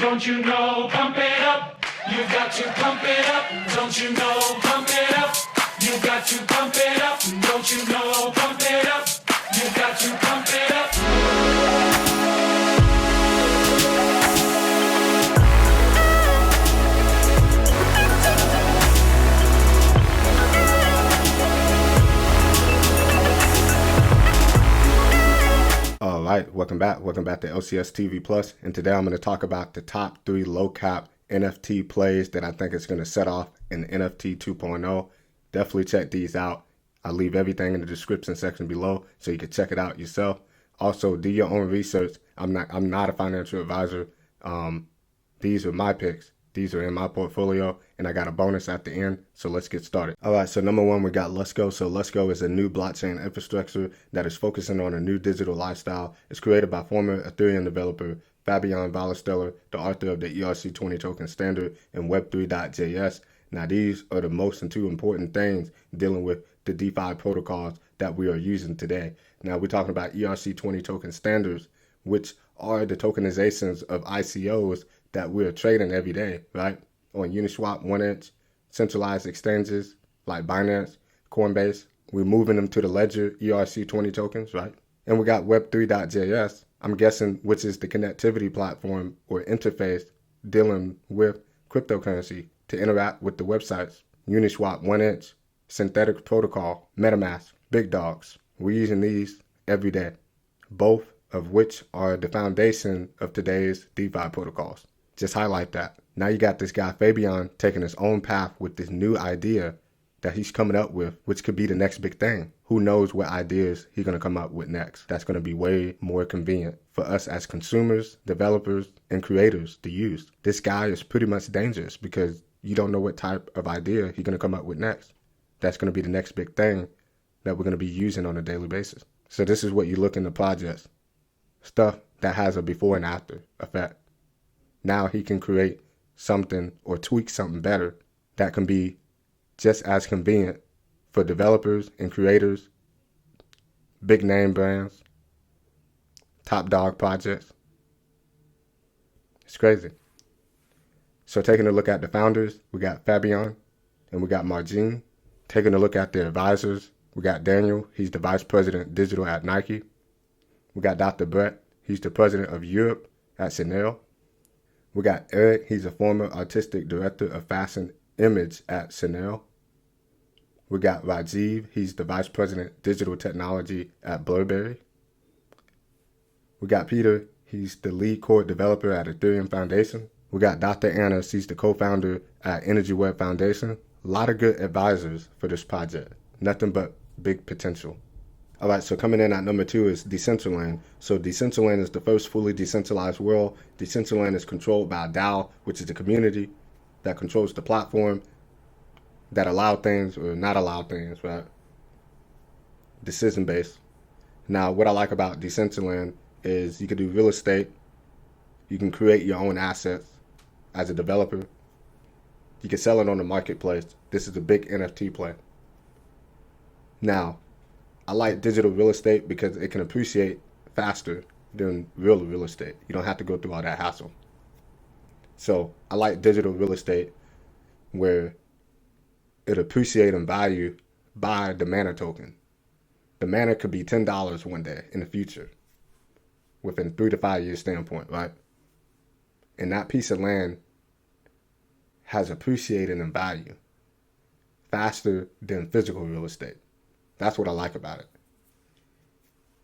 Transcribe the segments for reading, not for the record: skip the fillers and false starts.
Don't you know? Pump it up. You got to pump it up. Don't you know? Pump it up. You got to pump it up. Don't you know? Pump it up. You got to pump it up. All right, welcome back to LCS TV Plus, and today I'm going to talk about the top 3 low cap NFT plays that I think is going to set off in NFT 2.0. Definitely check these out. I'll leave everything in the description section below so you can check it out yourself. Also, do your own research. I'm not a financial advisor. These are my picks. These are in my portfolio, and I got a bonus at the end, so let's get started. All right, so number 1, we got LUKSO. So LUKSO is a new blockchain infrastructure that is focusing on a new digital lifestyle. It's created by former Ethereum developer Fabian Ballesteller, the author of the ERC20 token standard and Web3.js. Now, these are the most and 2 important things dealing with the DeFi protocols that we are using today. Now, we're talking about ERC20 token standards, which are the tokenizations of ICOs that we're trading every day, right? On Uniswap, 1inch, centralized exchanges like Binance, Coinbase. We're moving them to the ledger ERC20 tokens, right? And we got Web3.js, I'm guessing, which is the connectivity platform or interface dealing with cryptocurrency to interact with the websites. Uniswap, 1inch, synthetic protocol, MetaMask, big dogs. We're using these every day, both of which are the foundation of today's DeFi protocols. Just highlight that. Now you got this guy Fabian taking his own path with this new idea that he's coming up with, which could be the next big thing. Who knows what ideas he's going to come up with next? That's going to be way more convenient for us as consumers, developers, and creators to use. This guy is pretty much dangerous because you don't know what type of idea he's going to come up with next. That's going to be the next big thing that we're going to be using on a daily basis. So this is what you look in the projects. Stuff that has a before and after effect. Now he can create something or tweak something better that can be just as convenient for developers and creators, big name brands, top dog projects. It's crazy. So taking a look at the founders, we got Fabian and we got Margin. Taking a look at their advisors, we got Daniel. He's the vice president digital at Nike. We got Dr. Brett. He's the president of Europe at Chanel. We got Eric. He's a former artistic director of fashion image at Chanel. We got Rajiv. He's the vice president digital technology at Burberry. We got Peter. He's the lead core developer at Ethereum Foundation. We got Dr. Anna. She's the co-founder at Energy Web Foundation. A lot of good advisors for this project. Nothing but big potential. All right, so coming in at number 2 is Decentraland. So Decentraland is the first fully decentralized world. Decentraland is controlled by a DAO, which is the community that controls the platform that allow things or not allow things, right? Decision-based. Now, what I like about Decentraland is you can do real estate. You can create your own assets as a developer. You can sell it on the marketplace. This is a big NFT play. Now, I like digital real estate because it can appreciate faster than real estate. You don't have to go through all that hassle. So I like digital real estate where it appreciates in value by the mana token. The mana could be $10 one day in the future within 3 to 5 years standpoint, right? And that piece of land has appreciated in value faster than physical real estate. That's what I like about it.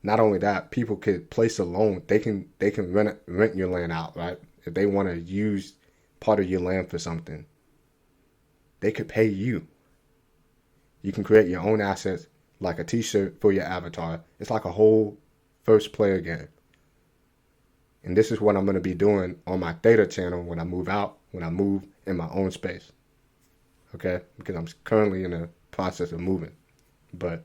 Not only that, people could place a loan. They can rent your land out, right? If they want to use part of your land for something, they could pay you. You can create your own assets like a t-shirt for your avatar. It's like a whole first player game. And this is what I'm going to be doing on my Theta channel when I move out, when I move in my own space. Okay? Because I'm currently in the process of moving. But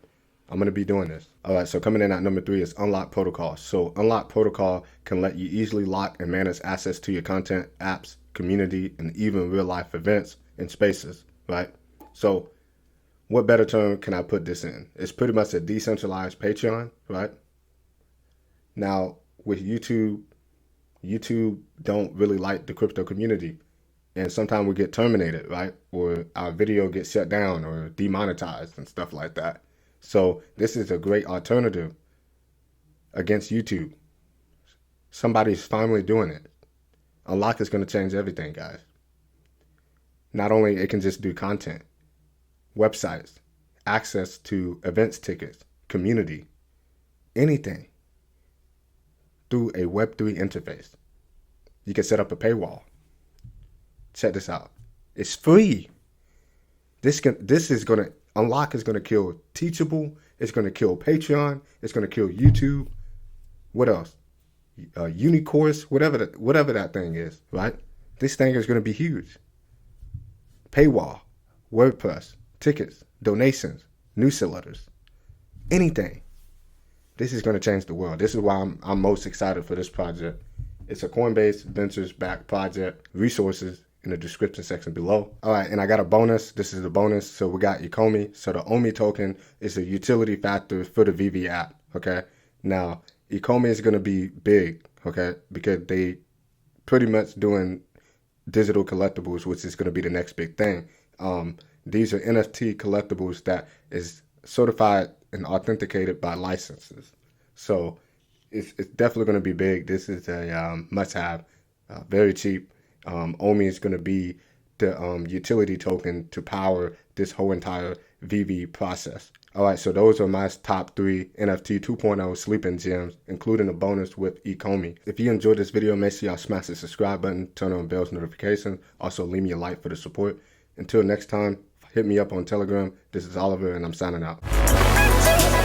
I'm going to be doing this. All right, so coming in at number 3 is Unlock Protocol. So Unlock Protocol can let you easily lock and manage access to your content, apps, community, and even real-life events and spaces, right? So what better term can I put this in? It's pretty much a decentralized Patreon, right? Now, with YouTube YouTube don't really like the crypto community. And sometimes we get terminated, right? Or our video gets shut down or demonetized and stuff like that. So this is a great alternative against YouTube. Somebody's finally doing it. Unlock is going to change everything, guys. Not only it can just do content, websites, access to events tickets, community, anything through a Web3 interface. You can set up a paywall. Check this out. It's free. This is going to, Unlock is going to kill Teachable. It's going to kill Patreon. It's going to kill YouTube. What else? Unicourse, whatever that thing is, right? This thing is going to be huge. Paywall, WordPress, tickets, donations, newsletters, anything. This is going to change the world. This is why I'm most excited for this project. It's a Coinbase Ventures-backed project. Resources in the description section below. All right, and I got a bonus. This is the bonus. So we got Ecomi. So the OMI token is a utility factor for the VV app, okay? Now, Ecomi is going to be big, okay, because they pretty much doing digital collectibles, which is going to be the next big thing. These are NFT collectibles that is certified and authenticated by licenses. So it's definitely going to be big. This is a must-have, very cheap. OMI is going to be the utility token to power this whole entire VV process. All right, so those are my top 3 NFT 2.0 sleeping gems, including a bonus with Ecomi. If you enjoyed this video, make sure y'all smash the subscribe button, turn on bells notifications. Also, leave me a like for the support. Until next time, hit me up on Telegram. This is Oliver, and I'm signing out.